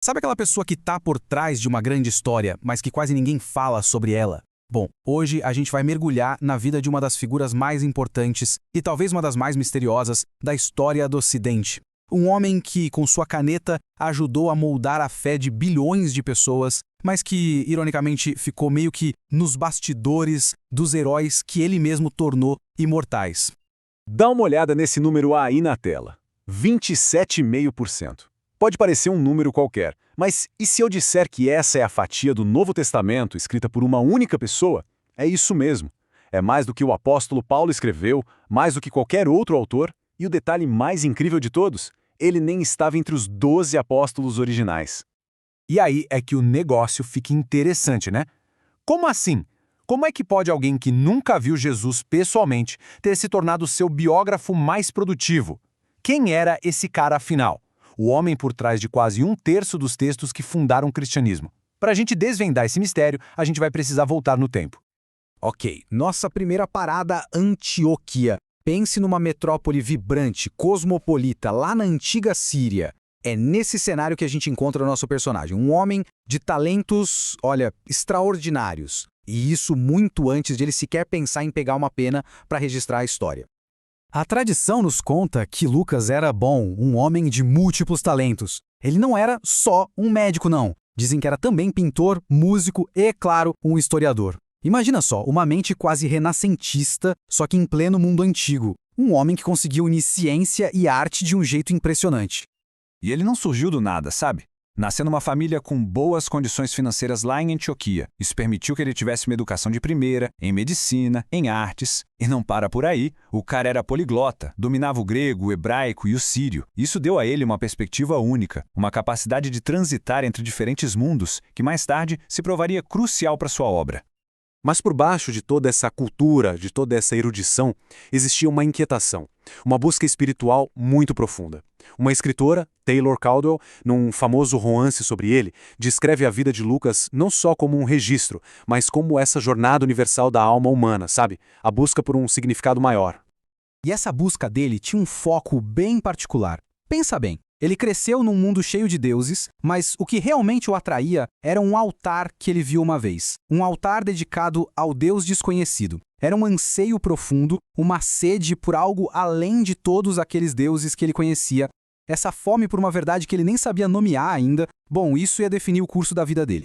Sabe aquela pessoa que tá por trás de uma grande história, mas que quase ninguém fala sobre ela? Bom, hoje a gente vai mergulhar na vida de uma das figuras mais importantes e talvez uma das mais misteriosas da história do Ocidente. Um homem que, com sua caneta, ajudou a moldar a fé de bilhões de pessoas, mas que, ironicamente, ficou meio que nos bastidores dos heróis que ele mesmo tornou imortais. Dá uma olhada nesse número aí na tela. 27,5%. Pode parecer um número qualquer, mas e se eu disser que essa é a fatia do Novo Testamento escrita por uma única pessoa? É isso mesmo. É mais do que o apóstolo Paulo escreveu, mais do que qualquer outro autor, e o detalhe mais incrível de todos, ele nem estava entre os 12 apóstolos originais. E aí é que o negócio fica interessante, né? Como assim? Como é que pode alguém que nunca viu Jesus pessoalmente ter se tornado seu biógrafo mais produtivo? Quem era esse cara afinal? O homem por trás de quase um terço dos textos que fundaram o cristianismo. Para a gente desvendar esse mistério, a gente vai precisar voltar no tempo. Ok, nossa primeira parada, Antioquia. Pense numa metrópole vibrante, cosmopolita, lá na antiga Síria. É nesse cenário que a gente encontra o nosso personagem, um homem de talentos, olha, extraordinários. E isso muito antes de ele sequer pensar em pegar uma pena para registrar a história. A tradição nos conta que Lucas era bom, um homem de múltiplos talentos. Ele não era só um médico, não. Dizem que era também pintor, músico e, claro, um historiador. Imagina só, uma mente quase renascentista, só que em pleno mundo antigo. Um homem que conseguiu unir ciência e arte de um jeito impressionante. E ele não surgiu do nada, sabe? Nasceu numa família com boas condições financeiras lá em Antioquia. Isso permitiu que ele tivesse uma educação de primeira, em medicina, em artes. E não para por aí, o cara era poliglota, dominava o grego, o hebraico e o sírio. Isso deu a ele uma perspectiva única, uma capacidade de transitar entre diferentes mundos, que mais tarde se provaria crucial para sua obra. Mas por baixo de toda essa cultura, de toda essa erudição, existia uma inquietação, uma busca espiritual muito profunda. Uma escritora, Taylor Caldwell, num famoso romance sobre ele, descreve a vida de Lucas não só como um registro, mas como essa jornada universal da alma humana, sabe? A busca por um significado maior. E essa busca dele tinha um foco bem particular. Pensa bem, ele cresceu num mundo cheio de deuses, mas o que realmente o atraía era um altar que ele viu uma vez. Um altar dedicado ao Deus desconhecido. Era um anseio profundo, uma sede por algo além de todos aqueles deuses que ele conhecia. Essa fome por uma verdade que ele nem sabia nomear ainda, bom, isso ia definir o curso da vida dele.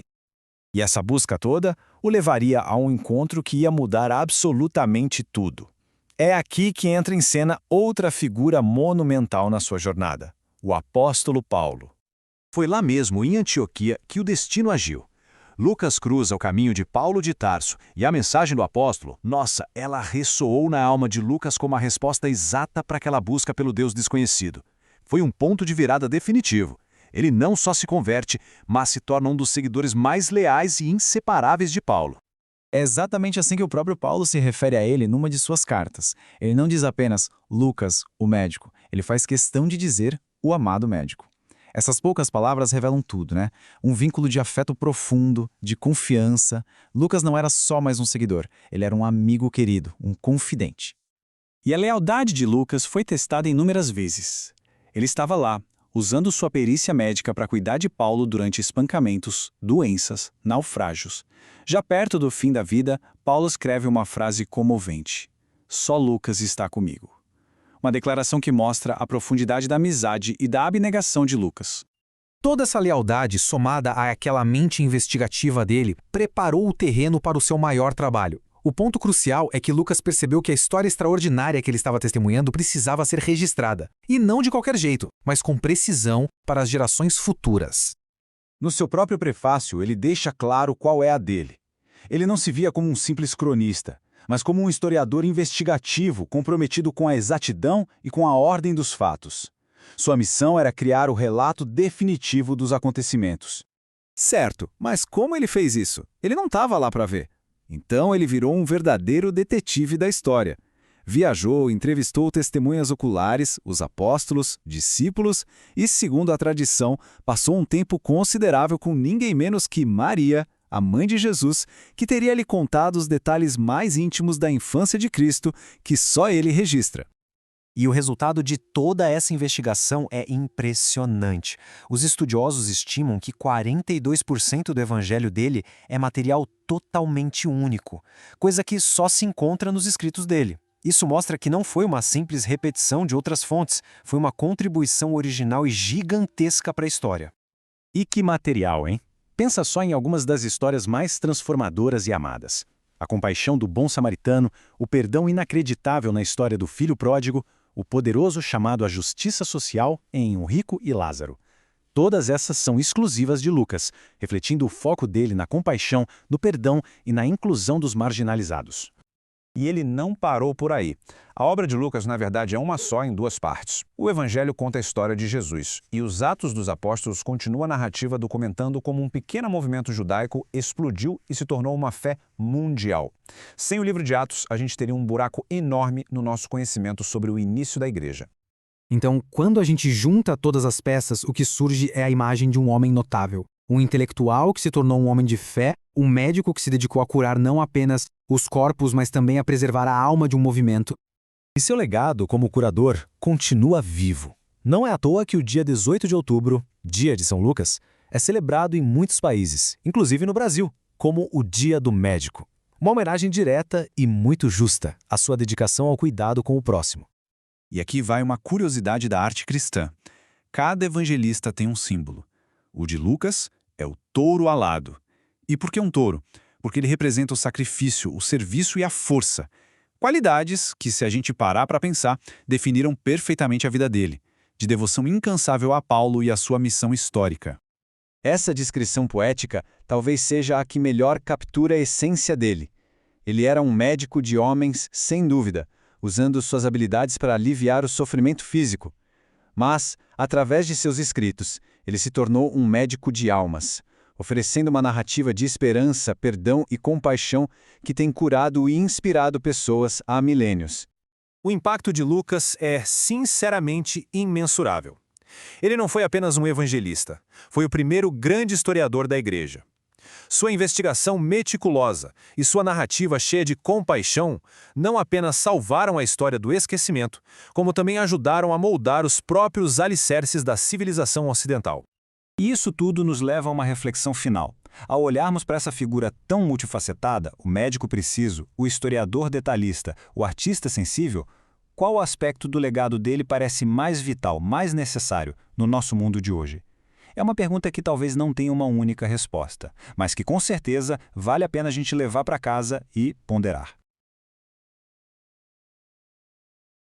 E essa busca toda o levaria a um encontro que ia mudar absolutamente tudo. É aqui que entra em cena outra figura monumental na sua jornada. O apóstolo Paulo. Foi lá mesmo, em Antioquia, que o destino agiu. Lucas cruza o caminho de Paulo de Tarso e a mensagem do apóstolo, nossa, ela ressoou na alma de Lucas como a resposta exata para aquela busca pelo Deus desconhecido. Foi um ponto de virada definitivo. Ele não só se converte, mas se torna um dos seguidores mais leais e inseparáveis de Paulo. É exatamente assim que o próprio Paulo se refere a ele numa de suas cartas. Ele não diz apenas Lucas, o médico. Ele faz questão de dizer o amado médico. Essas poucas palavras revelam tudo, né? Um vínculo de afeto profundo, de confiança. Lucas não era só mais um seguidor, ele era um amigo querido, um confidente. E a lealdade de Lucas foi testada inúmeras vezes. Ele estava lá, usando sua perícia médica para cuidar de Paulo durante espancamentos, doenças, naufrágios. Já perto do fim da vida, Paulo escreve uma frase comovente: "Só Lucas está comigo." Uma declaração que mostra a profundidade da amizade e da abnegação de Lucas. Toda essa lealdade, somada àquela mente investigativa dele, preparou o terreno para o seu maior trabalho. O ponto crucial é que Lucas percebeu que a história extraordinária que ele estava testemunhando precisava ser registrada. E não de qualquer jeito, mas com precisão para as gerações futuras. No seu próprio prefácio, ele deixa claro qual é a dele. Ele não se via como um simples cronista, mas como um historiador investigativo comprometido com a exatidão e com a ordem dos fatos. Sua missão era criar o relato definitivo dos acontecimentos. Certo, mas como ele fez isso? Ele não estava lá para ver. Então ele virou um verdadeiro detetive da história. Viajou, entrevistou testemunhas oculares, os apóstolos, discípulos e, segundo a tradição, passou um tempo considerável com ninguém menos que Maria, a mãe de Jesus, que teria lhe contado os detalhes mais íntimos da infância de Cristo que só ele registra. E o resultado de toda essa investigação é impressionante. Os estudiosos estimam que 42% do evangelho dele é material totalmente único, coisa que só se encontra nos escritos dele. Isso mostra que não foi uma simples repetição de outras fontes, foi uma contribuição original e gigantesca para a história. E que material, hein? Pensa só em algumas das histórias mais transformadoras e amadas. A compaixão do bom samaritano, o perdão inacreditável na história do filho pródigo, o poderoso chamado à justiça social em O Rico e Lázaro. Todas essas são exclusivas de Lucas, refletindo o foco dele na compaixão, no perdão e na inclusão dos marginalizados. E ele não parou por aí. A obra de Lucas, na verdade, é uma só em duas partes. O Evangelho conta a história de Jesus, e os Atos dos Apóstolos continua a narrativa documentando como um pequeno movimento judaico explodiu e se tornou uma fé mundial. Sem o livro de Atos, a gente teria um buraco enorme no nosso conhecimento sobre o início da igreja. Então, quando a gente junta todas as peças, o que surge é a imagem de um homem notável. Um intelectual que se tornou um homem de fé, um médico que se dedicou a curar não apenas os corpos, mas também a preservar a alma de um movimento. E seu legado como curador continua vivo. Não é à toa que o dia 18 de outubro, dia de São Lucas, é celebrado em muitos países, inclusive no Brasil, como o Dia do Médico. Uma homenagem direta e muito justa à sua dedicação ao cuidado com o próximo. E aqui vai uma curiosidade da arte cristã. Cada evangelista tem um símbolo. O de Lucas é o touro alado. E por que um touro? Porque ele representa o sacrifício, o serviço e a força. Qualidades que, se a gente parar para pensar, definiram perfeitamente a vida dele, de devoção incansável a Paulo e a sua missão histórica. Essa descrição poética talvez seja a que melhor captura a essência dele. Ele era um médico de homens, sem dúvida, usando suas habilidades para aliviar o sofrimento físico. Mas, através de seus escritos, ele se tornou um médico de almas, oferecendo uma narrativa de esperança, perdão e compaixão que tem curado e inspirado pessoas há milênios. O impacto de Lucas é, sinceramente, imensurável. Ele não foi apenas um evangelista, foi o primeiro grande historiador da igreja. Sua investigação meticulosa e sua narrativa cheia de compaixão não apenas salvaram a história do esquecimento, como também ajudaram a moldar os próprios alicerces da civilização ocidental. E isso tudo nos leva a uma reflexão final. Ao olharmos para essa figura tão multifacetada, o médico preciso, o historiador detalhista, o artista sensível, qual aspecto do legado dele parece mais vital, mais necessário no nosso mundo de hoje? É uma pergunta que talvez não tenha uma única resposta, mas que com certeza vale a pena a gente levar para casa e ponderar.